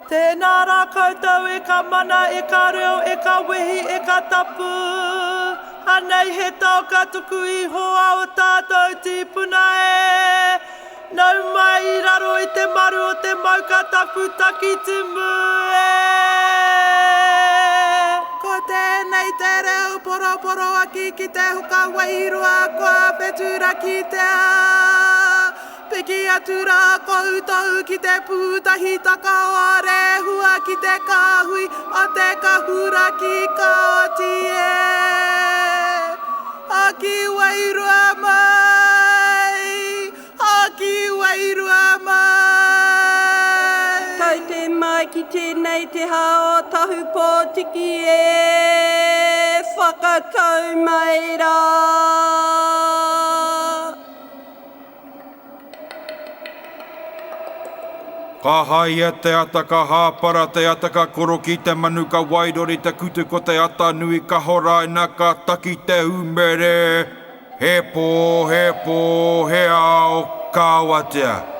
Tēnā rā koutou e ka mana, e ka reo, e ka wehi, e ka tapu. Anei he tau ka tuku iho o tātou tīpuna e. Nau mai I raro I te maru o te mau ka tapu taki tumu e. Ko tēnei te reo poroporo aki ki te huka wairua kua petura ki te a. Piki atu rā koutou ki te pūtahi taka o a rehua ki te kāhui a te kahura ki kāti e. Aki wairua mai, aki wairua mai. Tau te mai ki tēnei te hao tahu pōtiki e whakatau mai rā. Ka haia te ata, ka hāpara te ata, ka koro ki te manu, ka wairori te kutu ko te ata nui, ka horaina, ka taki te umere. He pō, he ao, ka watea.